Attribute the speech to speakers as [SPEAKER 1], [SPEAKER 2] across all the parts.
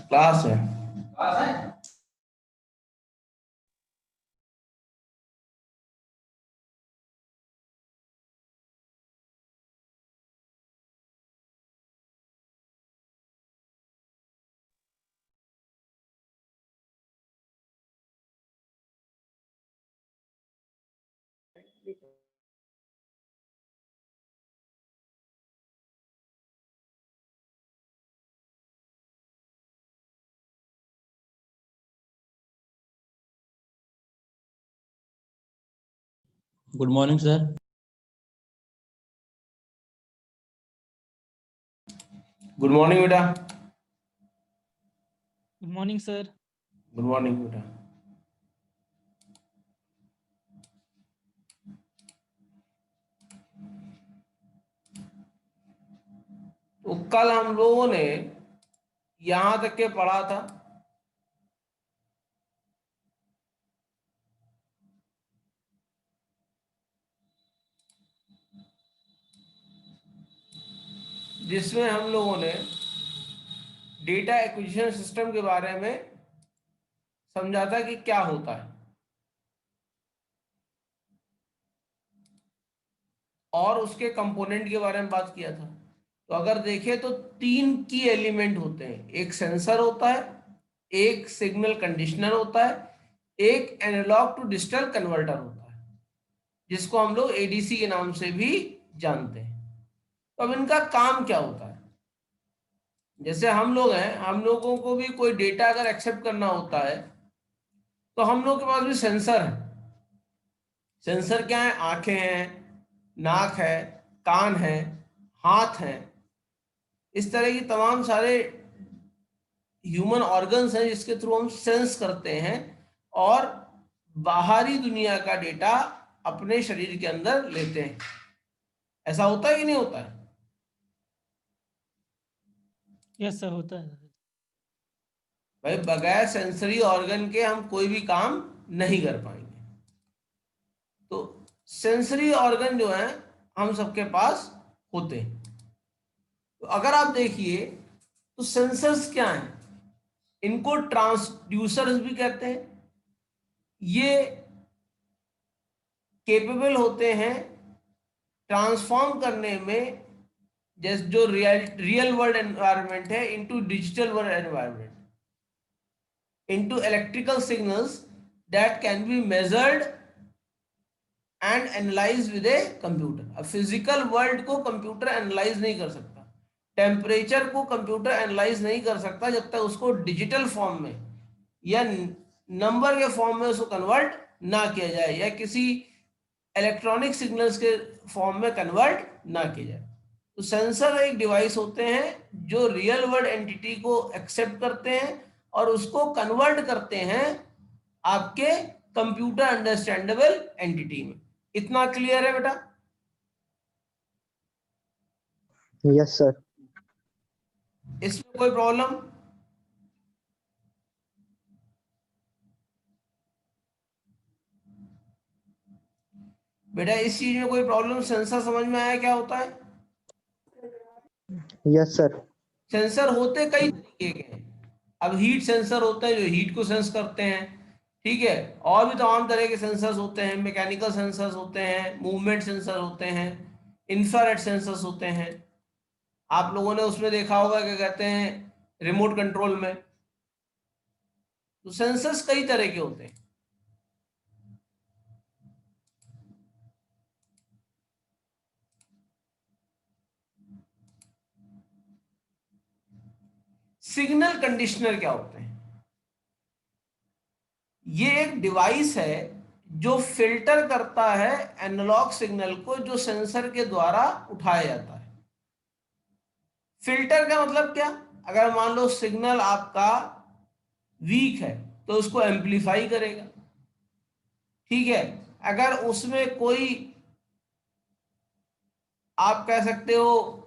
[SPEAKER 1] Class है।
[SPEAKER 2] Good morning sir.
[SPEAKER 1] Good morning बेटा।
[SPEAKER 3] Good morning sir.
[SPEAKER 1] Good morning बेटा। तो कल हम लोगों ने यहां तक के पढ़ा था जिसमें हम लोगों ने डेटा एक्विजिशन सिस्टम के बारे में समझा था कि क्या होता है, और उसके कंपोनेंट के बारे में बात किया था। तो अगर देखें तो 3 की एलिमेंट होते हैं। एक सेंसर होता है, एक सिग्नल कंडीशनर होता है, एक एनालॉग टू डिजिटल कन्वर्टर होता है, जिसको हम लोग एडीसी के नाम से भी जानते हैं। तो अब इनका काम क्या होता है? जैसे हम लोग हैं, हम लोगों को भी कोई डेटा अगर एक्सेप्ट करना होता है तो हम लोग के पास भी सेंसर है। सेंसर क्या है? आंखें हैं, नाक है, कान है, हाथ है, इस तरह की तमाम सारे ह्यूमन ऑर्गन्स हैं जिसके थ्रू हम सेंस करते हैं और बाहरी दुनिया का डेटा अपने शरीर के अंदर लेते हैं। ऐसा होता है कि नहीं होता है?
[SPEAKER 3] यस सर, होता है।
[SPEAKER 1] भाई बगैर सेंसरी ऑर्गन के हम कोई भी काम नहीं कर पाएंगे। तो सेंसरी ऑर्गन जो है हम सबके पास होते हैं। तो अगर आप देखिए तो सेंसर्स क्या हैं? इनको ट्रांसड्यूसर्स भी कहते हैं। ये केपेबल होते हैं ट्रांसफॉर्म करने में, जैसे जो रियल वर्ल्ड एनवायरनमेंट है into digital world environment, into electrical signals that can be measured and analyse with a computer. अब फिजिकल वर्ल्ड को कंप्यूटर एनालाइज नहीं कर सकता, टेम्परेचर को कंप्यूटर एनालाइज नहीं कर सकता जब तक उसको डिजिटल फॉर्म में या नंबर के फॉर्म में उसको कन्वर्ट ना किया जाए, या किसी इलेक्ट्रॉनिक सिग्नल्स के फॉर्म में कन्वर्ट ना किया जाए। तो सेंसर एक डिवाइस होते हैं जो रियल वर्ल्ड एंटिटी को एक्सेप्ट करते हैं और उसको कन्वर्ट करते हैं आपके कंप्यूटर अंडरस्टैंडेबल एंटिटी में। इतना क्लियर है बेटा?
[SPEAKER 4] Yes sir.
[SPEAKER 1] इसमें कोई प्रॉब्लम? बेटा इस चीज में कोई प्रॉब्लम? सेंसर समझ में आया क्या होता है?
[SPEAKER 4] Yes sir.
[SPEAKER 1] सेंसर होते कई तरीके के हैं। अब हीट सेंसर होते हैं जो हीट को सेंस करते हैं, ठीक है। और भी तमाम तरह के सेंसर्स होते हैं, मैकेनिकल सेंसर्स होते हैं, मूवमेंट सेंसर होते हैं, इंफ्रारेड सेंसर्स होते हैं। आप लोगों ने उसमें देखा होगा क्या कहते हैं, रिमोट कंट्रोल में। तो सेंसर्स कई तरह के होते हैं। सिग्नल कंडीशनर क्या होते हैं? ये एक डिवाइस है जो फिल्टर करता है एनालॉग सिग्नल को जो सेंसर के द्वारा उठाया जाता है। फिल्टर का मतलब क्या? अगर मान लो सिग्नल आपका वीक है तो उसको एम्पलीफाई करेगा, ठीक है। अगर उसमें कोई, आप कह सकते हो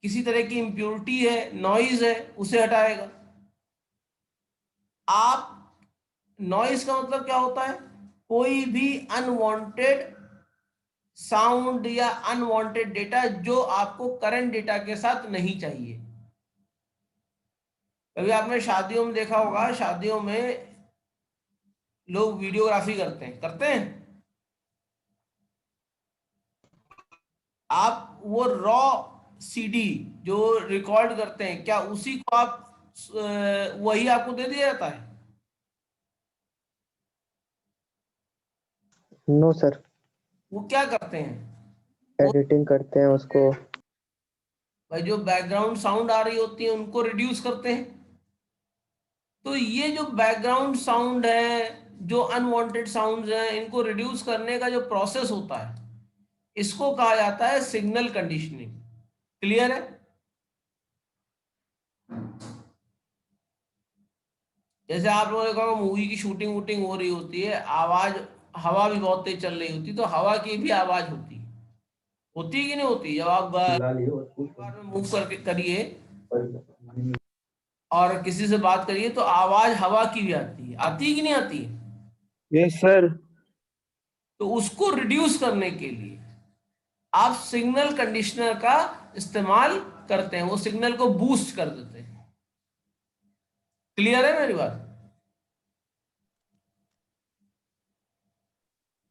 [SPEAKER 1] किसी तरह की इम्प्योरिटी है, नॉइज है, उसे हटाएगा। आप, नॉइज का मतलब क्या होता है? कोई भी अनवांटेड साउंड या अनवांटेड डेटा जो आपको करंट डेटा के साथ नहीं चाहिए। कभी आपने शादियों में देखा होगा, शादियों में लोग वीडियोग्राफी करते हैं। आप वो रॉ सीडी जो रिकॉर्ड करते हैं, क्या उसी को आप वही आपको दे दिया जाता है?
[SPEAKER 4] नो सर,
[SPEAKER 1] वो क्या करते हैं?
[SPEAKER 4] एडिटिंग करते हैं उसको।
[SPEAKER 1] भाई जो बैकग्राउंड साउंड आ रही होती है उनको रिड्यूस करते हैं। तो ये जो बैकग्राउंड साउंड है, जो अनवांटेड साउंड्स हैं, इनको रिड्यूस करने का जो प्रोसेस होता है, इसको कहा जाता है सिग्नल कंडीशनिंग। क्लियर है? जैसे आप लोगों ने कहा मूवी की शूटिंग वूटिंग हो रही होती है, आवाज, हवा भी बहुत तेज चल रही होती है, तो हवा की भी आवाज होती है कि नहीं होती? जब आप बार में मूव करके करिए और किसी से बात करिए तो आवाज हवा की भी आती है कि नहीं आती है?
[SPEAKER 2] Yes sir.
[SPEAKER 1] तो उसको रिड्यूस करने के लिए आप सिग्नल कंडीशनर का इस्तेमाल करते हैं, वो सिग्नल को बूस्ट कर देते हैं। क्लियर है मेरी बात?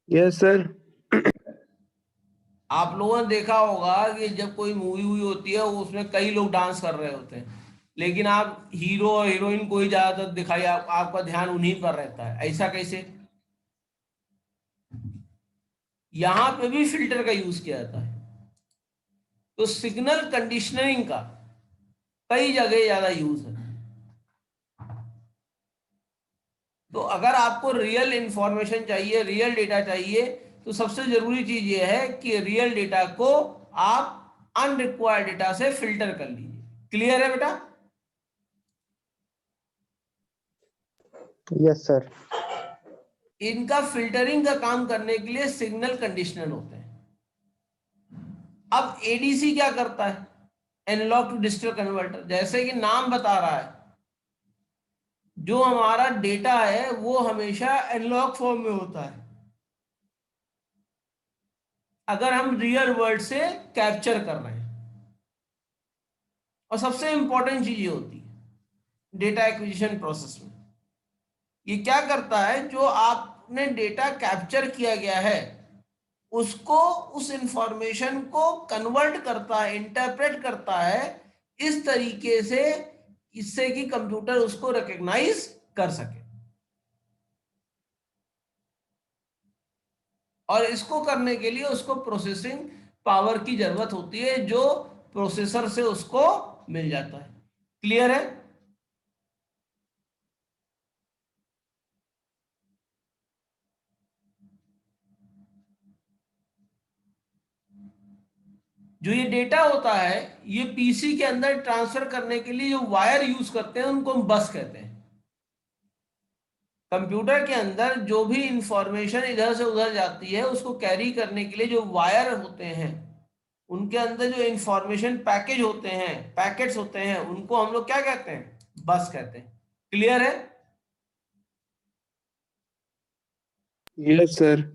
[SPEAKER 2] Yes sir.
[SPEAKER 1] आप लोगों ने देखा होगा कि जब कोई मूवी हुई होती है उसमें कई लोग डांस कर रहे होते हैं, लेकिन आप हीरो और हीरोइन को ही ज्यादातर दिखाई, आपका ध्यान उन्हीं पर रहता है। ऐसा कैसे? यहां पे भी फिल्टर का यूज किया जाता है। तो सिग्नल कंडीशनिंग का कई जगह ज्यादा यूज है। तो अगर आपको रियल इंफॉर्मेशन चाहिए, रियल डेटा चाहिए, तो सबसे जरूरी चीज ये है कि रियल डेटा को आप अनरिक्वायर्ड डेटा से फिल्टर कर लीजिए। क्लियर है बेटा?
[SPEAKER 4] Yes sir.
[SPEAKER 1] इनका फिल्टरिंग का काम करने के लिए सिग्नल कंडीशनर होते हैं। अब एडीसी क्या करता है? Analogue to digital converter. जैसे कि नाम बता रहा है, जो हमारा डेटा है वो हमेशा एनालॉग फॉर्म में होता है अगर हम रियल वर्ल्ड से कैप्चर कर रहे हैं। और सबसे इंपॉर्टेंट चीज ये होती है डेटा एक्विजिशन प्रोसेस में, ये क्या करता है, जो आपने डेटा कैप्चर किया गया है उसको, उस इंफॉर्मेशन को कन्वर्ट करता है, इंटरप्रेट करता है इस तरीके से, इससे कि कंप्यूटर उसको रिकॉग्नाइज कर सके। और इसको करने के लिए उसको प्रोसेसिंग पावर की जरूरत होती है, जो प्रोसेसर से उसको मिल जाता है। क्लियर है? जो ये डेटा होता है, ये पीसी के अंदर ट्रांसफर करने के लिए जो वायर यूज करते हैं उनको हम बस कहते हैं। कंप्यूटर के अंदर जो भी इंफॉर्मेशन इधर से उधर जाती है उसको कैरी करने के लिए जो वायर होते हैं, उनके अंदर जो इंफॉर्मेशन पैकेज होते हैं, पैकेट्स होते हैं, उनको हम लोग क्या कहते हैं? बस कहते हैं। क्लियर है?
[SPEAKER 2] Yes sir.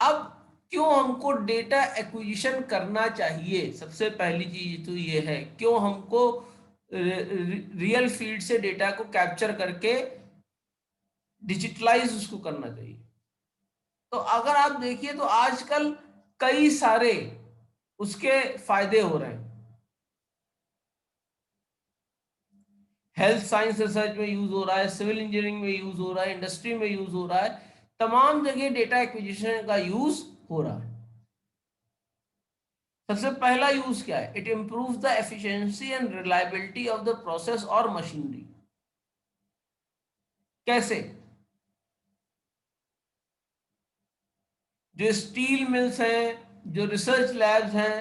[SPEAKER 1] अब क्यों हमको डेटा एक्विजिशन करना चाहिए? सबसे पहली चीज तो ये है, क्यों हमको रियल फील्ड से डेटा को कैप्चर करके डिजिटलाइज उसको करना चाहिए। तो अगर आप देखिए तो आजकल कई सारे उसके फायदे हो रहे हैं। हेल्थ साइंस रिसर्च में यूज हो रहा है, सिविल इंजीनियरिंग में यूज हो रहा है, इंडस्ट्री में यूज हो रहा है, तमाम जगह डेटा एक्विजिशन का यूज हो रहा है। सबसे पहला यूज क्या है? It improves the efficiency and reliability of the process और मशीनरी। कैसे? जो स्टील मिल्स हैं, जो रिसर्च लैब्स हैं,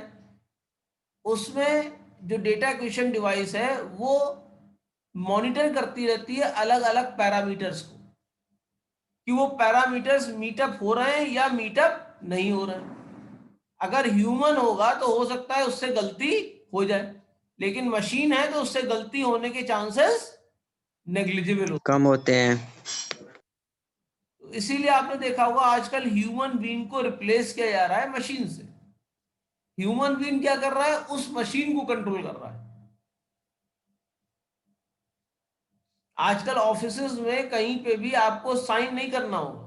[SPEAKER 1] उसमें जो डेटा एक्विजिशन डिवाइस है वो मॉनिटर करती रहती है अलग अलग पैरामीटर्स को, कि वो पैरामीटर्स मीटअप हो रहे हैं या मीटअप नहीं हो रहे हैं। अगर ह्यूमन होगा तो हो सकता है उससे गलती हो जाए, लेकिन मशीन है तो उससे गलती होने के चांसेस नेग्लिजिबल होते
[SPEAKER 5] कम होते हैं।
[SPEAKER 1] तो इसीलिए आपने देखा होगा आजकल ह्यूमन बीइंग को रिप्लेस किया जा रहा है मशीन से। ह्यूमन बीइंग क्या कर रहा है, उस मशीन को कंट्रोल कर रहा है। आजकल ऑफिसेज में कहीं पे भी आपको साइन नहीं करना होगा,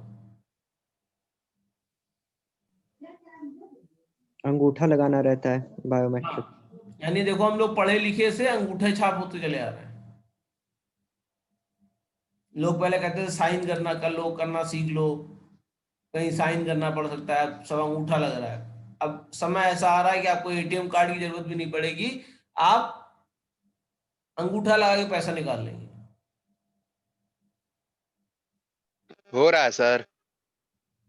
[SPEAKER 4] अंगूठा लगाना रहता है, बायोमेट्रिक।
[SPEAKER 1] हाँ, यानी देखो हम लोग पढ़े लिखे से अंगूठे छाप होते चले आ रहे हैं। लोग पहले कहते थे साइन करना कर लो, करना सीख लो, कहीं साइन करना पड़ सकता है, अब सब अंगूठा लग रहा है। अब समय ऐसा आ रहा है कि आपको एटीएम कार्ड की जरूरत भी नहीं पड़ेगी, आप अंगूठा लगा के पैसा निकाल लेंगे।
[SPEAKER 5] हो रहा है सर।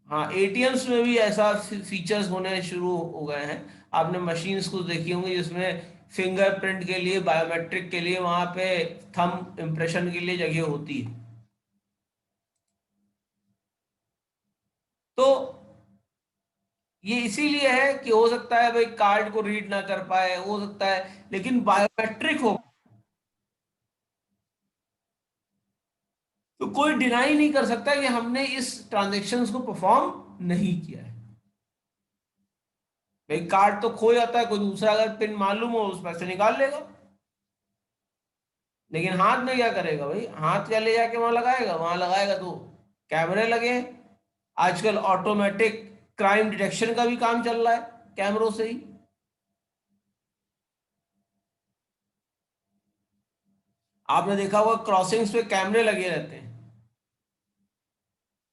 [SPEAKER 1] हाँ, एटीएम्स में भी ऐसा फीचर्स होने शुरू हो गए हैं। आपने मशीन्स को देखी होंगी जिसमें फिंगरप्रिंट के लिए, बायोमेट्रिक के लिए वहां पे थंब इम्प्रेशन के लिए जगह होती है। तो ये इसीलिए है कि हो सकता है भाई कार्ड को रीड ना कर पाए, हो सकता है, लेकिन बायोमेट्रिक हो तो कोई डिनाई नहीं कर सकता कि हमने इस ट्रांजेक्शन्स को परफॉर्म नहीं किया है। भाई कार्ड तो खो जाता है, कोई दूसरा अगर पिन मालूम हो उस पैसे निकाल लेगा, लेकिन हाथ में क्या करेगा भाई, हाथ क्या ले जाके वहां लगाएगा, वहां लगाएगा तो कैमरे लगे हैं। आजकल ऑटोमेटिक क्राइम डिटेक्शन का भी काम चल रहा है कैमरों से ही। आपने देखा होगा क्रॉसिंग्स पे कैमरे लगे रहते हैं,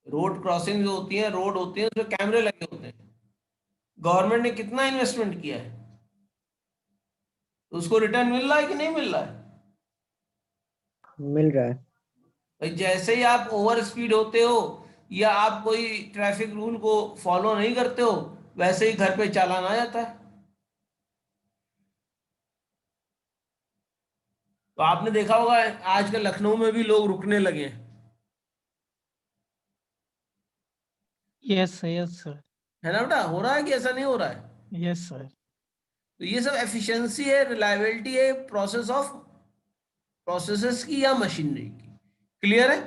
[SPEAKER 1] रोड क्रॉसिंग जो होती है, रोड होती है उसमें कैमरे लगे होते हैं। गवर्नमेंट ने कितना इन्वेस्टमेंट किया है, तो उसको रिटर्न मिल रहा है कि नहीं मिल रहा है?
[SPEAKER 4] मिल रहा है।
[SPEAKER 1] भाई जैसे ही आप ओवर स्पीड होते हो या आप कोई ट्रैफिक रूल को फॉलो नहीं करते हो, वैसे ही घर पे चालान आ जाता है। तो आपने देखा होगा आजकल लखनऊ में भी लोग रुकने लगे हैं,
[SPEAKER 3] यस सर।
[SPEAKER 1] है ना बेटा? हो रहा है कि ऐसा नहीं हो रहा है?
[SPEAKER 3] Yes sir.
[SPEAKER 1] तो ये सब एफिशिएंसी है, रिलायबिलिटी है, प्रोसेस ऑफ प्रोसेसेस की या मशीनरी की। क्लियर है?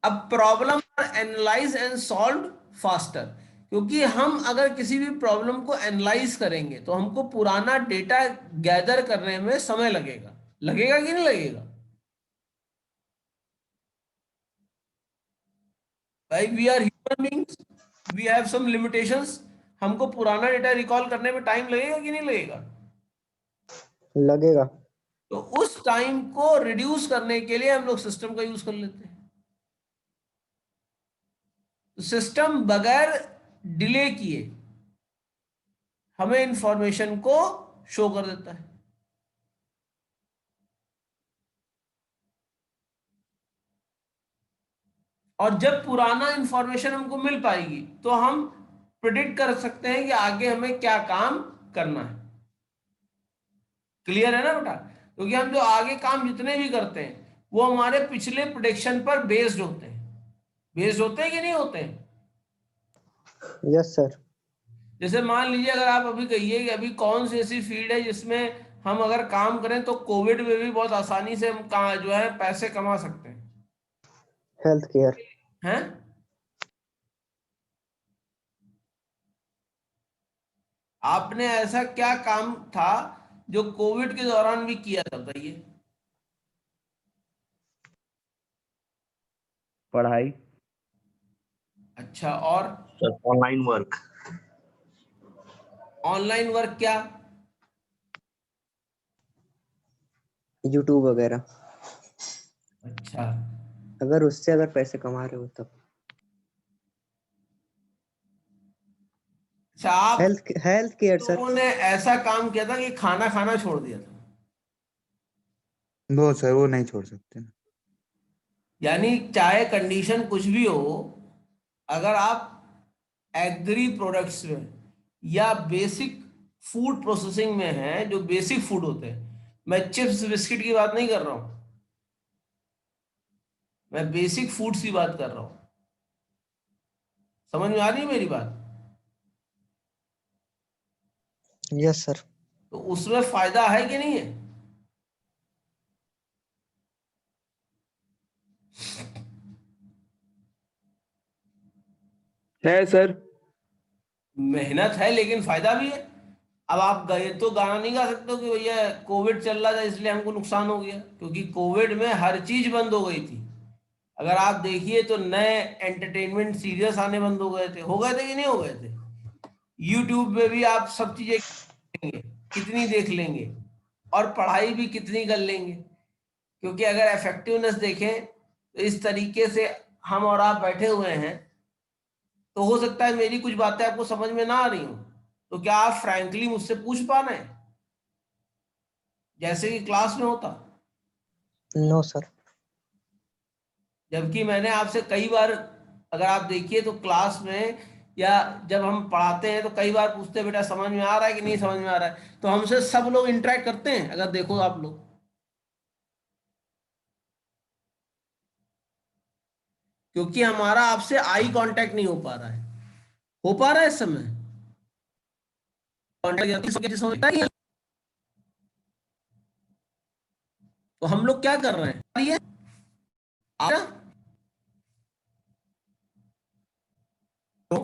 [SPEAKER 1] अब problem analyse and solve faster, क्योंकि हम अगर किसी भी प्रॉब्लम को एनालाइज करेंगे तो हमको पुराना डेटा गैदर करने में समय लगेगा। लगेगा कि नहीं लगेगा भाई? We are human beings, we have some limitations. हमको पुराना डेटा रिकॉल करने में टाइम लगेगा कि नहीं लगेगा?
[SPEAKER 4] लगेगा।
[SPEAKER 1] तो उस टाइम को रिड्यूस करने के लिए हम लोग सिस्टम का यूज कर लेते हैं। तो सिस्टम बगैर डिले किए हमें इंफॉर्मेशन को शो कर देता है। और जब पुराना इंफॉर्मेशन हमको मिल पाएगी तो हम प्रिडिक्ट कर सकते हैं कि आगे हमें क्या काम करना है। क्लियर है ना बेटा? क्योंकि हम जो आगे काम जितने भी करते हैं वो हमारे पिछले प्रिडिक्शन पर बेस्ड होते हैं। बेस्ड होते हैं कि नहीं होते हैं?
[SPEAKER 4] Yes sir.
[SPEAKER 1] जैसे मान लीजिए अगर आप अभी कहिए कि अभी कौन सी ऐसी फील्ड है जिसमें हम अगर काम करें तो कोविड में भी बहुत आसानी से हम जो है पैसे कमा सकते हैं।
[SPEAKER 4] Health care.
[SPEAKER 1] हैं? आपने ऐसा क्या काम था जो कोविड के दौरान भी किया था, बताइए?
[SPEAKER 6] पढ़ाई।
[SPEAKER 1] अच्छा, और
[SPEAKER 6] ऑनलाइन वर्क।
[SPEAKER 1] ऑनलाइन वर्क क्या?
[SPEAKER 4] यूट्यूब वगैरह।
[SPEAKER 1] अच्छा
[SPEAKER 4] अगर उससे अगर पैसे कमा रहे हो तब।
[SPEAKER 1] अच्छा, आप
[SPEAKER 4] हेल्थ केयर सर।
[SPEAKER 1] लोगों ने ऐसा काम किया था कि खाना खाना छोड़ दिया था,
[SPEAKER 2] नो सर, वो नहीं छोड़ सकते ना।
[SPEAKER 1] यानी चाहे कंडीशन कुछ भी हो, अगर आप एग्री प्रोडक्ट्स में या बेसिक फूड प्रोसेसिंग में हैं, जो बेसिक फूड होते हैं, मैं चिप्स बिस्किट की बात नहीं कर रहा हूं, मैं बेसिक फूड्स की बात कर रहा हूं। समझ में आ रही है मेरी बात?
[SPEAKER 4] Yes sir.
[SPEAKER 1] तो उसमें फायदा है कि नहीं है?
[SPEAKER 2] है सर।
[SPEAKER 1] मेहनत है लेकिन फायदा भी है। अब आप गए तो गाना नहीं गा सकते हो कि भैया कोविड चल रहा था इसलिए हमको नुकसान हो गया, क्योंकि कोविड में हर चीज बंद हो गई थी। अगर आप देखिए तो नए एंटरटेनमेंट सीरियल्स आने बंद हो गए थे कि नहीं हो गए थे? यूट्यूब पे भी आप सब चीजें देखेंगे, कितनी देख लेंगे, और पढ़ाई भी कितनी कर लेंगे। क्योंकि अगर इफेक्टिवनेस देखें तो इस तरीके से हम और आप बैठे हुए हैं, तो हो सकता है मेरी कुछ बातें आपको समझ में ना आ रही हो, तो क्या आप फ्रैंकली मुझसे पूछ पा रहे हैं जैसे कि क्लास में होता?
[SPEAKER 4] No sir.
[SPEAKER 1] जबकि मैंने आपसे कई बार, अगर आप देखिए तो क्लास में या जब हम पढ़ाते हैं तो कई बार पूछते हैं बेटा समझ में आ रहा है कि नहीं समझ में आ रहा है, तो हमसे सब लोग इंटरेक्ट करते हैं। अगर देखो आप लोग, क्योंकि हमारा आपसे आई कांटेक्ट नहीं हो पा रहा है। हो पा रहा है इस समय कांटेक्ट? तो हम लोग क्या कर रहे हैं? ये आ रहा? तो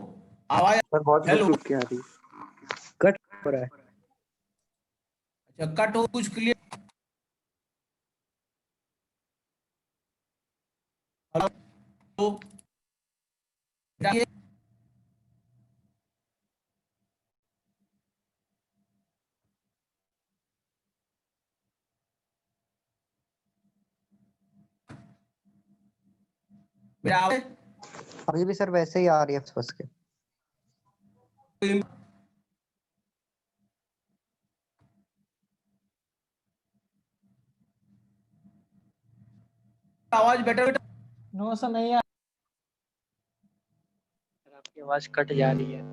[SPEAKER 1] आवाज,
[SPEAKER 2] सर बहुत
[SPEAKER 1] हेलो,
[SPEAKER 2] रुक रुक के आ रही है।
[SPEAKER 4] कट हो रहा है।
[SPEAKER 1] अच्छा कट हो, कुछ क्लियर? तो ये मेरा
[SPEAKER 4] अभी भी सर वैसे ही आ रही है फंस के।
[SPEAKER 1] आवाज बेटर?
[SPEAKER 3] नो सर नहीं आ
[SPEAKER 6] आपकी आवाज कट जा रही है।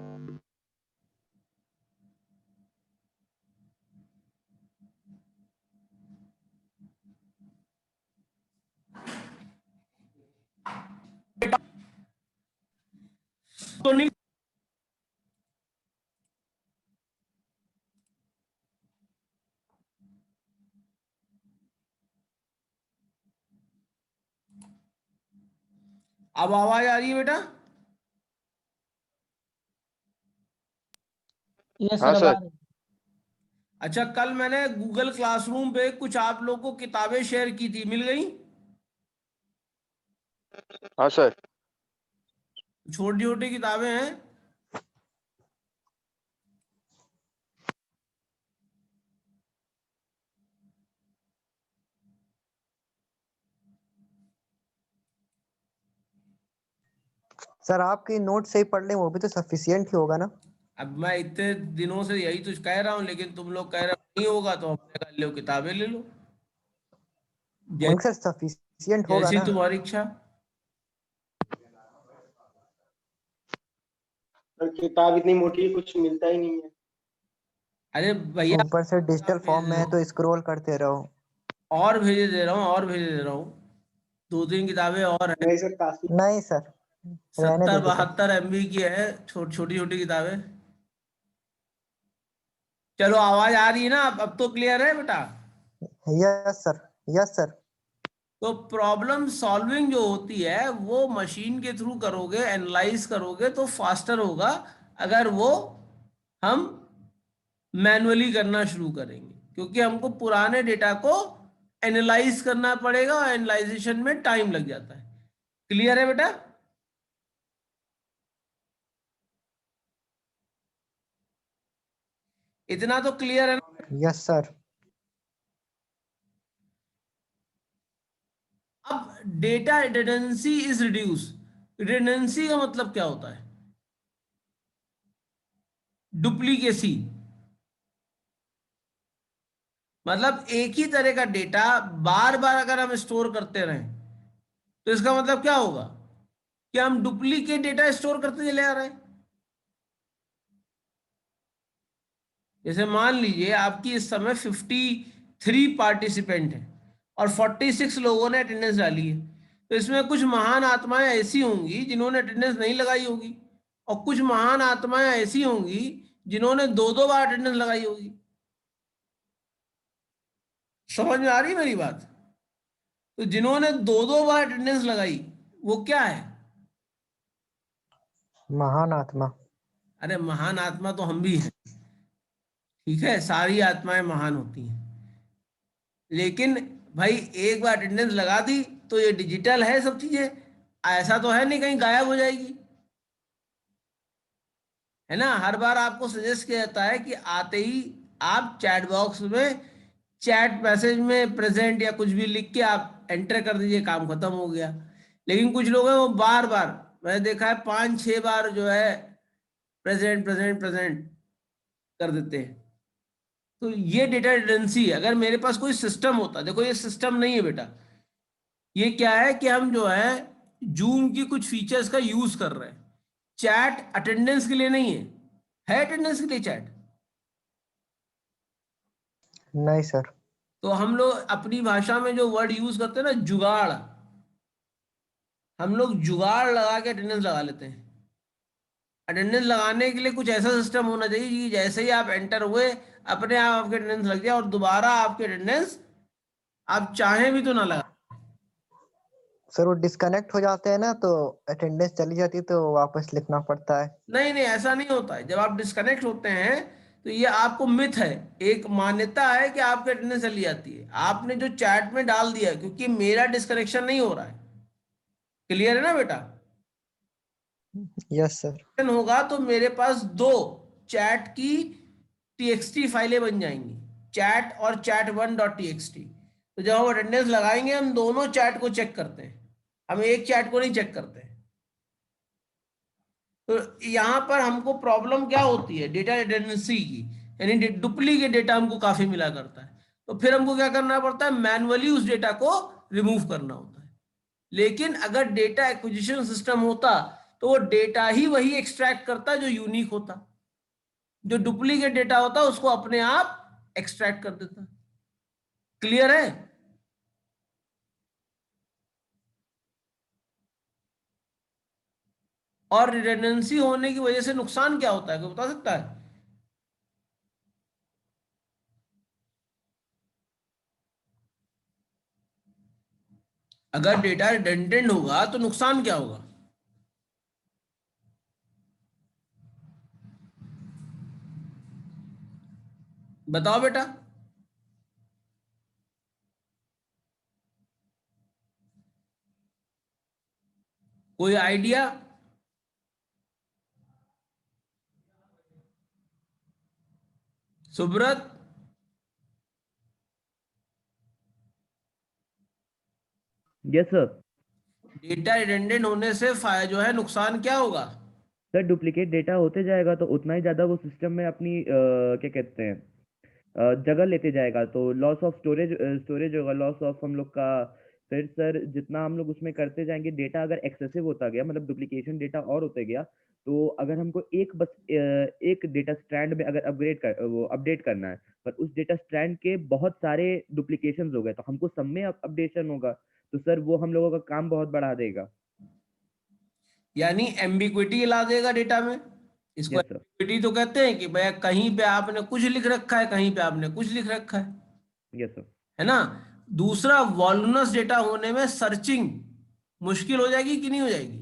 [SPEAKER 1] तो नहीं, अब आवाज आ रही है बेटा?
[SPEAKER 3] ये
[SPEAKER 5] हाँ
[SPEAKER 3] सर अब
[SPEAKER 5] सर।
[SPEAKER 3] आ रही।
[SPEAKER 1] अच्छा, कल मैंने गूगल क्लासरूम पे कुछ आप लोगों को किताबें शेयर की थी, मिल गई?
[SPEAKER 5] हाँ सर।
[SPEAKER 1] छोटी छोटी किताबें हैं।
[SPEAKER 4] सर आपकी नोट से ही पढ़ लें वो भी तो सफिशियंट ही होगा ना।
[SPEAKER 1] अब मैं इतने दिनों से यही तो कह रहा हूँ, लेकिन तुम लोग कह रहे हो नहीं होगा, तो अपने कर लो, किताबें ले लो,
[SPEAKER 4] नहीं सर सफिशियंट होगा
[SPEAKER 1] जैसी
[SPEAKER 4] ना।
[SPEAKER 1] तुम्हारी इच्छा।
[SPEAKER 7] सर किताब इतनी मोटी है, कुछ मिलता ही नहीं है।
[SPEAKER 1] अरे भैया,
[SPEAKER 4] ऊपर से डिजिटल
[SPEAKER 1] भेज
[SPEAKER 4] फॉर्म में
[SPEAKER 1] दे
[SPEAKER 4] है
[SPEAKER 1] रहा
[SPEAKER 4] तो
[SPEAKER 1] हूँ,
[SPEAKER 4] स्क्रॉल करते रहो।
[SPEAKER 1] और भेज दे रहा हूँ, और भेज दे रहा हूँ, 2-3 किताबें और हैं।
[SPEAKER 7] नहीं सर काफी।
[SPEAKER 4] नहीं सर रहने
[SPEAKER 1] 70-72 MB की है, छोटी छोटी किताबें। चलो आवाज आ रही है ना? अब तो क्लियर है बेटा?
[SPEAKER 4] Yes sir. Yes sir.
[SPEAKER 1] तो प्रॉब्लम सॉल्विंग जो होती है वो मशीन के थ्रू करोगे, एनालाइज करोगे तो फास्टर होगा। अगर वो हम मैनुअली करना शुरू करेंगे, क्योंकि हमको पुराने डेटा को एनालाइज करना पड़ेगा और एनालाइजेशन में टाइम लग जाता है। क्लियर है बेटा? इतना तो क्लियर है ना?
[SPEAKER 4] Yes sir.
[SPEAKER 1] अब data redundancy is reduce. Redundancy का मतलब क्या होता है? डुप्लीकेसी। मतलब एक ही तरह का डेटा बार बार अगर हम स्टोर करते रहें, तो इसका मतलब क्या होगा कि हम डुप्लीकेट डेटा स्टोर करते चले आ रहे हैं। जैसे मान लीजिए आपकी इस समय 53 पार्टिसिपेंट हैं और 46 लोगों ने अटेंडेंस डाली है, तो इसमें कुछ महान आत्माएं ऐसी होंगी जिन्होंने अटेंडेंस नहीं लगाई होगी, और कुछ महान आत्माएं ऐसी होंगी जिन्होंने 2-2 बार अटेंडेंस लगाई होगी। समझ में आ रही है मेरी बात? तो जिन्होंने 2-2 बार अटेंडेंस लगाई वो क्या है?
[SPEAKER 4] महान आत्मा।
[SPEAKER 1] अरे महान आत्मा तो हम भी हैं, ठीक है, सारी आत्माएं महान होती हैं, लेकिन भाई एक बार अटेंडेंस लगा दी तो ये डिजिटल है सब चीजें, ऐसा तो है नहीं कहीं गायब हो जाएगी, है ना। हर बार आपको सजेस्ट किया जाता है कि आते ही आप चैट बॉक्स में चैट मैसेज में प्रेजेंट या कुछ भी लिख के आप एंटर कर दीजिए, काम खत्म हो गया। लेकिन कुछ लोग हैं वो बार बार, मैंने देखा है 5-6 बार जो है प्रेजेंट प्रेजेंट प्रेजेंट कर देते हैं। तो ये डेटा रिडंडेंसी है। अगर मेरे पास कोई सिस्टम होता, देखो ये सिस्टम नहीं है बेटा, ये क्या है कि हम जो है जूम की कुछ फीचर्स का यूज कर रहे हैं। चैट अटेंडेंस के लिए नहीं है अटेंडेंस के लिए चैट?
[SPEAKER 4] नहीं सर।
[SPEAKER 1] तो हम लोग अपनी भाषा में जो वर्ड यूज करते हैं ना, जुगाड़, हम लोग जुगाड़ लगा के अटेंडेंस लगा लेते हैं। अटेंडेंस लगाने के लिए कुछ ऐसा सिस्टम होना चाहिए कि जैसे ही आप एंटर हुए अपने आप आपके अटेंडेंस लग जाए और दोबारा आपके अटेंडेंस आप चाहें भी तो ना लगा।
[SPEAKER 4] सर वो डिस्कनेक्ट हो जाते हैं ना, तो अटेंडेंस चली जाती है तो वापस लिखना पड़ता है।
[SPEAKER 1] नहीं नहीं, ऐसा नहीं होता है। जब आप डिस्कनेक्ट होते हैं तो ये आपको मिथ है, एक मान्यता है कि आपकी अटेंडेंस चली जाती है। आपने जो चैट में डाल दिया, क्योंकि मेरा डिस्कनेक्शन नहीं हो रहा है, क्लियर है ना बेटा?
[SPEAKER 4] Yes sir.
[SPEAKER 1] होगा तो मेरे पास 2 चैट की txt फाइलें बन जाएंगी, चैट और chat1.txt। तो जब हम अटेंडेंस लगाएंगे हम दोनों चैट को चेक करते हैं, हम एक चैट को नहीं चेक करते। तो यहाँ पर हमको प्रॉब्लम क्या होती है, डेटा रिडंडेंसी की, यानी डुप्लीकेट डेटा हमको काफी मिला करता है। तो फिर हमको क्या करना पड़ता है, मैन्युअली उस डेटा को रिमूव करना होता है। लेकिन अगर डेटा एक्विजिशन सिस्टम होता तो वो डेटा ही वही एक्सट्रैक्ट करता जो यूनिक होता, जो डुप्लीकेट डेटा होता उसको अपने आप एक्सट्रैक्ट कर देता। क्लियर है? और रिडंडेंसी होने की वजह से नुकसान क्या होता है, कोई बता सकता है? अगर डेटा रिडंडेंट होगा तो नुकसान क्या होगा? बताओ बेटा। कोई idea? Subrata?
[SPEAKER 2] Yes sir.
[SPEAKER 1] Data redundant होने से जो है नुकसान क्या होगा?
[SPEAKER 2] सर डुप्लीकेट डेटा होते जाएगा तो उतना ही ज़्यादा वो सिस्टम में अपनी क्या कहते हैं जगह लेते जाएगा, तो लॉस ऑफ स्टोरेज होगा, लॉस ऑफ हम लोग का। फिर सर जितना हम लोग उसमें करते जाएंगे, डेटा अगर एक्सेसिव होता गया, मतलब डुप्लीकेशन डेटा और होते गया, तो अगर हमको एक डेटा स्ट्रैंड में अगर वो अपडेट करना है, पर उस डेटा स्ट्रैंड के बहुत सारे डुप्लीकेशन हो गए तो हमको सब में अपडेशन होगा, तो सर वो हम लोगों का काम बहुत बढ़ा देगा।
[SPEAKER 1] यानी एम्बिग्विटी ला देगा डेटा में। इसको
[SPEAKER 2] यस सर।
[SPEAKER 1] एम्बिग्विटी तो कहते हैं कि भैया कहीं पे आपने कुछ लिख रखा है, कहीं पे आपने कुछ लिख रखा
[SPEAKER 2] यस सर।
[SPEAKER 1] है ना। दूसरा, वॉल्यूनस डेटा होने में सर्चिंग मुश्किल हो जाएगी कि नहीं हो जाएगी?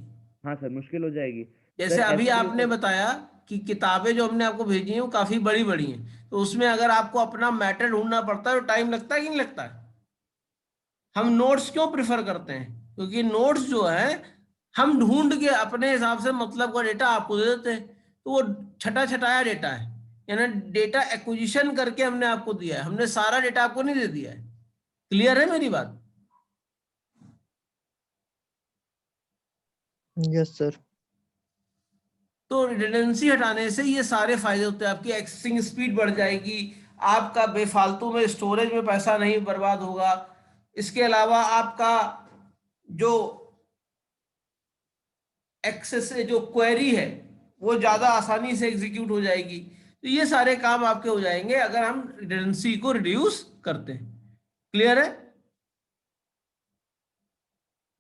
[SPEAKER 2] हाँ सर, मुश्किल हो जाएगी।
[SPEAKER 1] जैसे
[SPEAKER 2] सर
[SPEAKER 1] अभी
[SPEAKER 2] ऐसा भी
[SPEAKER 1] आपने
[SPEAKER 2] होता है।
[SPEAKER 1] बताया कि किताबें जो हमने आपको भेजी हैं वो काफी बड़ी बड़ी हैं, तो उसमें अगर आपको अपना मैटर ढूंढना पड़ता है तो टाइम लगता है कि नहीं लगता है? हम नोट्स क्यों प्रिफर करते हैं? क्योंकि नोट्स जो है हम ढूंढ के अपने हिसाब से मतलब का डेटा आपको दे देते हैं, तो वो छटा छटाया डेटा है, यानी डेटा एक्विजिशन करके हमने आपको दिया है, हमने सारा डेटा आपको नहीं दे दिया है। क्लियर है मेरी बात?
[SPEAKER 4] Yes sir.
[SPEAKER 1] तो रिडंडेंसी हटाने से ये सारे फायदे होते हैं। आपकी एक्सेसिंग स्पीड बढ़ जाएगी, आपका बेफालतू में स्टोरेज में पैसा नहीं बर्बाद होगा, इसके अलावा आपका जो एक्सेस जो क्वेरी है वो ज्यादा आसानी से एग्जीक्यूट हो जाएगी। तो ये सारे काम आपके हो जाएंगे अगर हम रिडंडेंसी को रिड्यूस करते हैं। क्लियर है?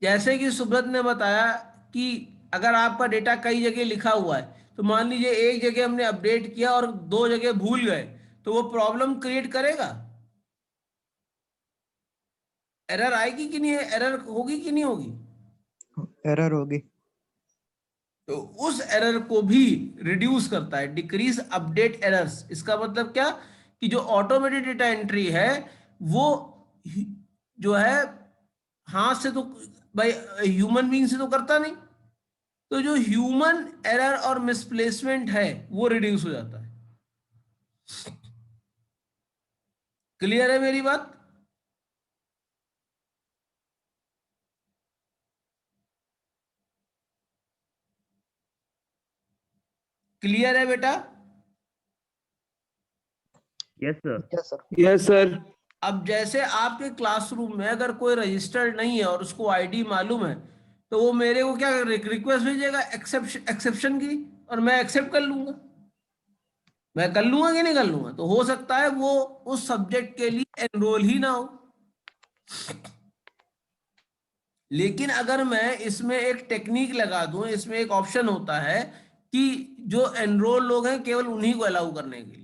[SPEAKER 1] जैसे कि सुब्रत ने बताया कि अगर आपका डेटा कई जगह लिखा हुआ है तो मान लीजिए एक जगह हमने अपडेट किया और 2 जगह भूल गए, तो वो प्रॉब्लम क्रिएट करेगा, एरर आएगी कि नहीं, एरर होगी कि नहीं होगी?
[SPEAKER 4] एरर होगी।
[SPEAKER 1] तो उस एरर को भी रिड्यूस करता है, डिक्रीज अपडेट एरर्स। इसका मतलब क्या, कि जो ऑटोमेटेड डेटा एंट्री है वो जो है हाथ से तो भाई ह्यूमन बीइंग से तो करता नहीं, तो जो ह्यूमन एरर और मिसप्लेसमेंट है वो रिड्यूस हो जाता है। क्लियर है मेरी बात? क्लियर है बेटा?
[SPEAKER 2] Yes sir.
[SPEAKER 4] Yes sir.
[SPEAKER 7] Yes sir.
[SPEAKER 1] अब जैसे आपके क्लासरूम में अगर कोई रजिस्टर्ड नहीं है और उसको आईडी मालूम है, तो वो मेरे को क्या रिक्वेस्ट भेजेगा एक्सेप्शन की, और मैं एक्सेप्ट कर लूंगा। मैं कर लूंगा कि नहीं कर लूंगा? तो हो सकता है वो उस सब्जेक्ट के लिए एनरोल ही ना हो। लेकिन अगर मैं इसमें एक टेक्निक लगा दूं, इसमें एक ऑप्शन होता है कि जो एनरोल लोग हैं केवल उन्हीं को अलाउ करने के लिए,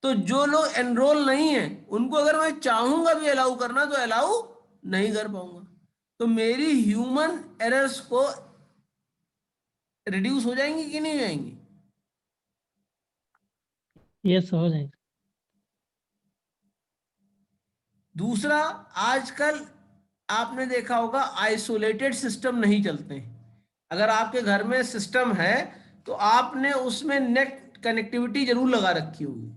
[SPEAKER 1] तो जो लोग एनरोल नहीं है उनको अगर मैं चाहूंगा भी अलाउ करना तो अलाउ नहीं कर पाऊंगा। तो मेरी ह्यूमन एरर्स को रिड्यूस हो जाएंगी कि नहीं हो जाएंगी?
[SPEAKER 3] यस हो जाएगा।
[SPEAKER 1] दूसरा, आजकल आपने देखा होगा आइसोलेटेड सिस्टम नहीं चलते हैं। अगर आपके घर में सिस्टम है तो आपने उसमें नेट कनेक्टिविटी जरूर लगा रखी होगी,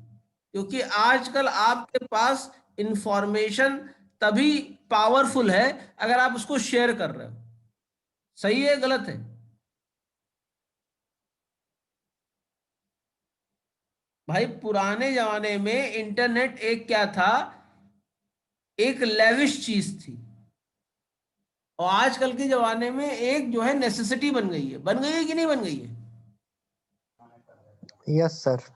[SPEAKER 1] क्योंकि आजकल आपके पास इंफॉर्मेशन तभी पावरफुल है अगर आप उसको शेयर कर रहे हो। सही है गलत है? भाई पुराने जमाने में इंटरनेट एक क्या था, एक लेविश चीज थी, और आजकल के जमाने में एक जो है नेसेसिटी बन गई है। बन गई है कि नहीं बन गई है?
[SPEAKER 4] Yes sir.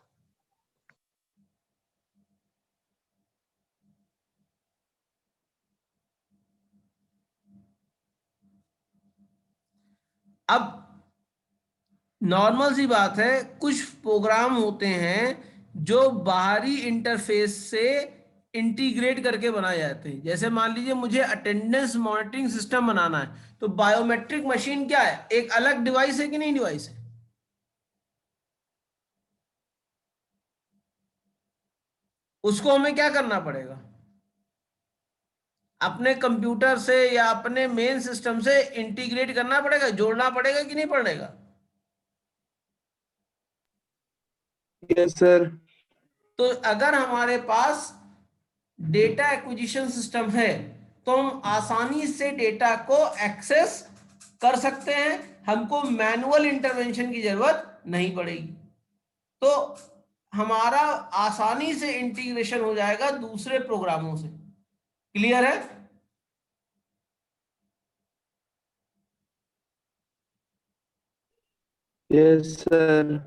[SPEAKER 1] अब नॉर्मल सी बात है, कुछ प्रोग्राम होते हैं जो बाहरी इंटरफेस से इंटीग्रेट करके बनाए जाते हैं। जैसे मान लीजिए मुझे अटेंडेंस मॉनिटरिंग सिस्टम बनाना है, तो बायोमेट्रिक मशीन क्या है, एक अलग डिवाइस है कि नहीं डिवाइस है? उसको हमें क्या करना पड़ेगा, अपने कंप्यूटर से या अपने मेन सिस्टम से इंटीग्रेट करना पड़ेगा, जोड़ना पड़ेगा कि नहीं पड़ेगा?
[SPEAKER 7] Yes sir.
[SPEAKER 1] तो अगर हमारे पास डेटा एक्विजिशन सिस्टम है तो हम आसानी से डेटा को एक्सेस कर सकते हैं, हमको मैनुअल इंटरवेंशन की जरूरत नहीं पड़ेगी। तो हमारा आसानी से इंटीग्रेशन हो जाएगा दूसरे प्रोग्रामों से। क्लियर है?
[SPEAKER 7] Yes sir.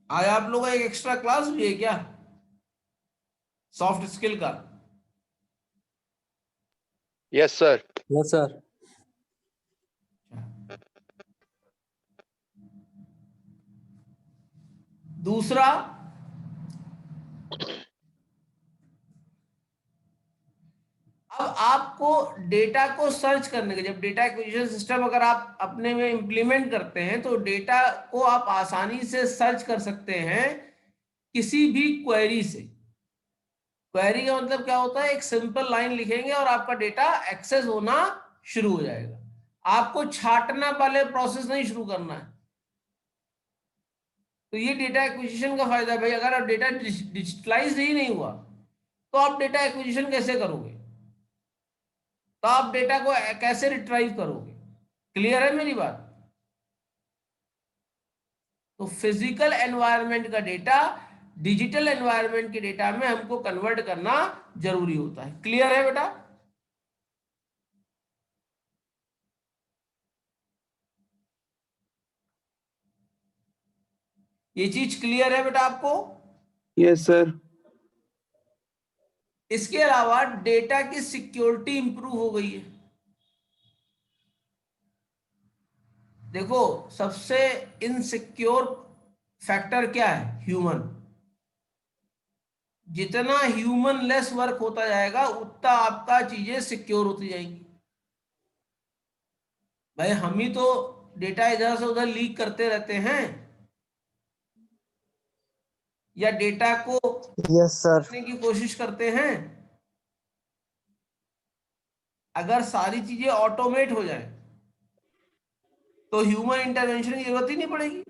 [SPEAKER 1] आज आप लोगों का एक एक्स्ट्रा क्लास भी है क्या, सॉफ्ट स्किल का?
[SPEAKER 5] Yes sir.
[SPEAKER 6] Yes sir.
[SPEAKER 1] दूसरा, अब आपको डेटा को सर्च करने के, जब डेटा एक्विजिशन सिस्टम अगर आप अपने में इंप्लीमेंट करते हैं तो डेटा को आप आसानी से सर्च कर सकते हैं किसी भी क्वेरी से। क्वेरी का मतलब क्या होता है, एक सिंपल लाइन लिखेंगे और आपका डेटा एक्सेस होना शुरू हो जाएगा। आपको छांटना वाले प्रोसेस नहीं शुरू करना है। तो ये डेटा एक्विजिशन का फायदा है भाई। अगर आप डेटा डिजिटलाइज ही नहीं हुआ तो आप डेटा एक्विजिशन कैसे करोगे, तो आप डेटा को कैसे रिट्राइव करोगे? क्लियर है मेरी बात? तो फिजिकल एनवायरनमेंट का डेटा डिजिटल एनवायरनमेंट के डेटा में हमको कन्वर्ट करना जरूरी होता है। क्लियर है बेटा? ये चीज क्लियर है बेटा आपको?
[SPEAKER 7] Yes sir.
[SPEAKER 1] इसके अलावा डेटा की सिक्योरिटी इंप्रूव हो गई है। देखो, सबसे इनसिक्योर फैक्टर क्या है? ह्यूमन। जितना ह्यूमन लेस वर्क होता जाएगा उतना आपका चीजें सिक्योर होती जाएंगी। भाई हम ही तो डेटा इधर से उधर लीक करते रहते हैं, या डेटा को
[SPEAKER 4] यस सर।
[SPEAKER 1] करने की कोशिश करते हैं। अगर सारी चीजें ऑटोमेट हो जाए तो ह्यूमन इंटरवेंशन की जरूरत ही नहीं पड़ेगी।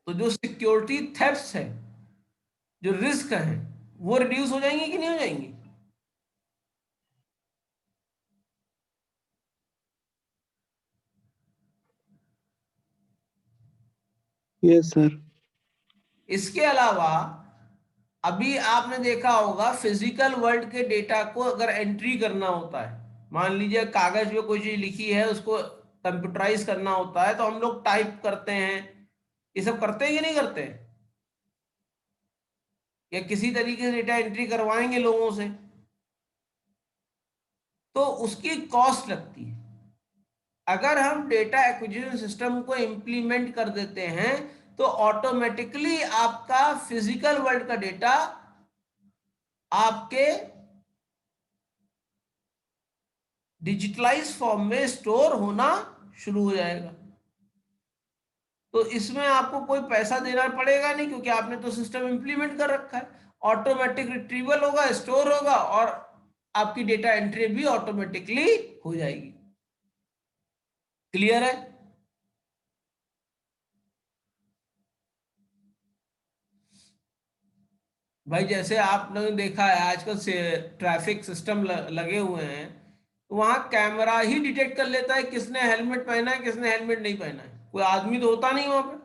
[SPEAKER 1] तो जो सिक्योरिटी थेफ्ट्स है, जो रिस्क है, वो रिड्यूस हो जाएंगे कि नहीं हो जाएंगे?
[SPEAKER 7] yes sir,
[SPEAKER 1] इसके अलावा अभी आपने देखा होगा, फिजिकल वर्ल्ड के डेटा को अगर एंट्री करना होता है, मान लीजिए कागज पे कोई चीज लिखी है, उसको कंप्यूटराइज करना होता है, तो हम लोग टाइप करते हैं। ये सब करते हैं कि नहीं करते? या किसी तरीके से डेटा एंट्री करवाएंगे लोगों से, तो उसकी कॉस्ट लगती है। अगर हम डेटा एक्विजिशन सिस्टम को इंप्लीमेंट कर देते हैं तो ऑटोमेटिकली आपका फिजिकल वर्ल्ड का डेटा आपके डिजिटलाइज फॉर्म में स्टोर होना शुरू हो जाएगा। तो इसमें आपको कोई पैसा देना पड़ेगा नहीं, क्योंकि आपने तो सिस्टम इंप्लीमेंट कर रखा है। ऑटोमेटिक रिट्रीवल होगा, स्टोर होगा, और आपकी डेटा एंट्री भी ऑटोमेटिकली हो जाएगी। क्लियर है? भाई जैसे आपने देखा है आजकल से ट्रैफिक सिस्टम लगे हुए हैं, तो वहां कैमरा ही डिटेक्ट कर लेता है किसने हेलमेट पहना है, किसने हेलमेट नहीं पहना है। कोई आदमी तो होता नहीं वहां पे,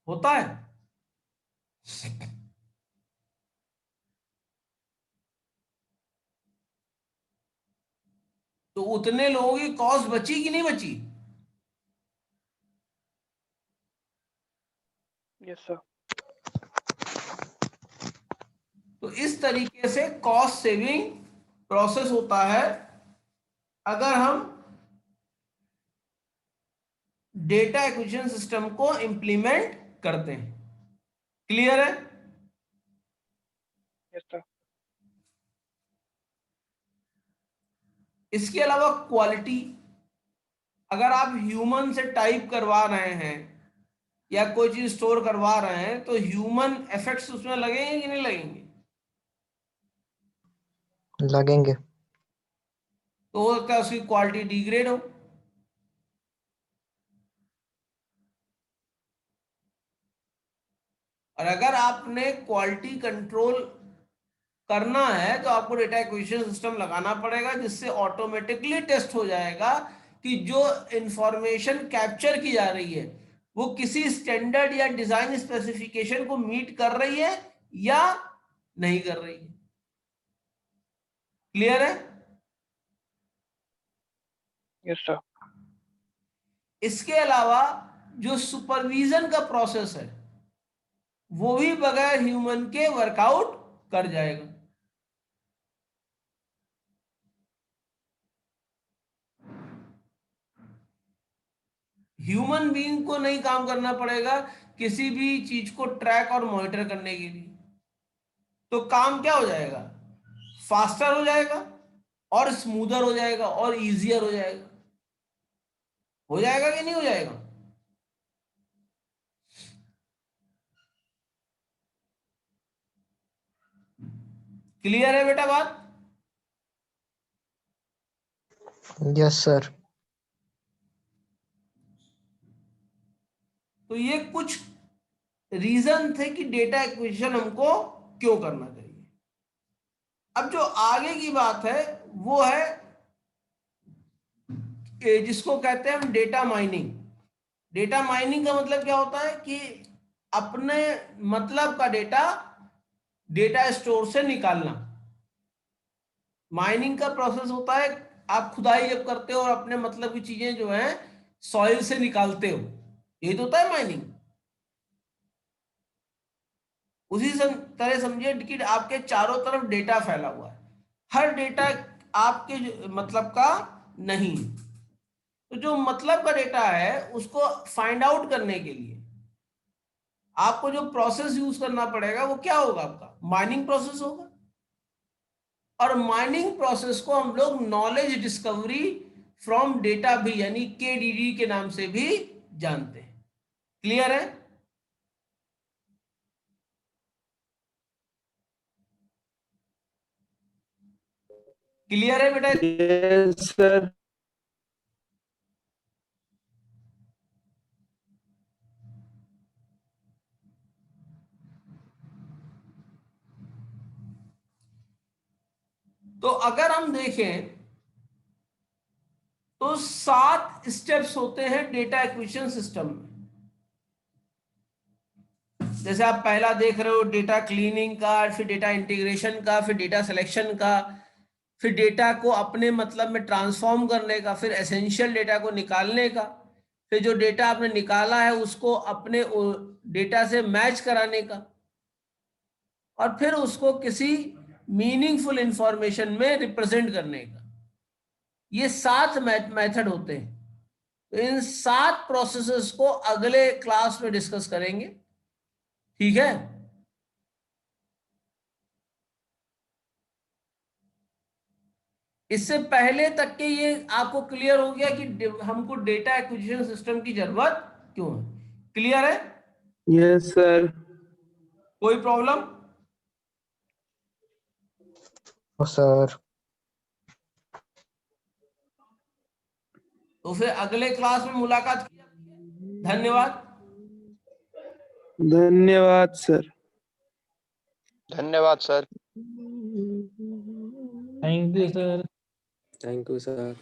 [SPEAKER 1] होता है? तो उतने लोगों की कॉस्ट बची कि नहीं बची?
[SPEAKER 6] Yes sir.
[SPEAKER 1] तो इस तरीके से कॉस्ट सेविंग प्रोसेस होता है अगर हम डेटा एक्विजिशन सिस्टम को इंप्लीमेंट करते हैं। क्लियर है?
[SPEAKER 6] Yes sir.
[SPEAKER 1] इसके अलावा क्वालिटी, अगर आप ह्यूमन से टाइप करवा रहे हैं या कोई चीज स्टोर करवा रहे हैं, तो ह्यूमन इफेक्ट्स उसमें लगेंगे कि नहीं लगेंगे?
[SPEAKER 4] लगेंगे।
[SPEAKER 1] तो हो सकता है उसकी क्वालिटी डिग्रेड हो। और अगर आपने क्वालिटी कंट्रोल करना है तो आपको डेटा एक्विजिशन सिस्टम लगाना पड़ेगा, जिससे ऑटोमेटिकली टेस्ट हो जाएगा कि जो इंफॉर्मेशन कैप्चर की जा रही है वो किसी स्टैंडर्ड या डिजाइन स्पेसिफिकेशन को मीट कर रही है या नहीं कर रही है। क्लियर है?
[SPEAKER 6] Yes sir.
[SPEAKER 1] इसके अलावा जो सुपरविजन का प्रोसेस है वो भी बगैर ह्यूमन के वर्कआउट कर जाएगा। ह्यूमन बीइंग को नहीं काम करना पड़ेगा किसी भी चीज को ट्रैक और मॉनिटर करने के लिए। तो काम क्या हो जाएगा? फास्टर हो जाएगा, और स्मूदर हो जाएगा, और इजियर हो जाएगा। हो जाएगा कि नहीं हो जाएगा? क्लियर है बेटा बात?
[SPEAKER 4] Yes sir.
[SPEAKER 1] तो ये कुछ रीजन थे कि डेटा एक्विजिशन हमको क्यों करना चाहिए। अब जो आगे की बात है वो है जिसको कहते हैं हम डेटा माइनिंग। डेटा माइनिंग का मतलब क्या होता है कि अपने मतलब का डेटा डेटा स्टोर से निकालना। माइनिंग का प्रोसेस होता है, आप खुदाई जब करते हो और अपने मतलब की चीजें जो है सॉइल से निकालते हो, यही तो होता है माइनिंग। उसी तरह समझिए कि आपके चारों तरफ डेटा फैला हुआ है, हर डेटा आपके मतलब का नहीं। तो जो मतलब का डेटा है उसको फाइंड आउट करने के लिए आपको जो प्रोसेस यूज करना पड़ेगा वो क्या होगा, आपका माइनिंग प्रोसेस होगा। और माइनिंग प्रोसेस को हम लोग नॉलेज डिस्कवरी फ्रॉम डेटा भी यानी KDD के नाम से भी जानते हैं। क्लियर है? क्लियर है बेटा?
[SPEAKER 7] Yes, sir.
[SPEAKER 1] तो अगर हम देखें तो 7 स्टेप्स होते हैं डेटा एक्विजिशन सिस्टम में। जैसे आप पहला देख रहे हो डेटा क्लीनिंग का, फिर डेटा इंटीग्रेशन का, फिर डेटा सिलेक्शन का, फिर डेटा को अपने मतलब में ट्रांसफॉर्म करने का, फिर एसेंशियल डेटा को निकालने का, फिर जो डेटा आपने निकाला है उसको अपने डेटा से मैच कराने का, और फिर उसको किसी मीनिंगफुल इंफॉर्मेशन में रिप्रेजेंट करने का। ये 7 मेथड होते हैं। तो इन 7 प्रोसेसेस को अगले क्लास में डिस्कस करेंगे, ठीक है? इससे पहले तक के ये आपको क्लियर हो गया कि हमको डेटा एक्विजिशन सिस्टम की जरूरत क्यों है? क्लियर है?
[SPEAKER 7] Yes, sir.
[SPEAKER 1] कोई प्रॉब्लम?
[SPEAKER 4] सर
[SPEAKER 1] तो फिर अगले क्लास में मुलाकात की जाती है। धन्यवाद।
[SPEAKER 7] धन्यवाद सर।
[SPEAKER 5] धन्यवाद sir.
[SPEAKER 3] Thank you sir.
[SPEAKER 8] Thank you sir.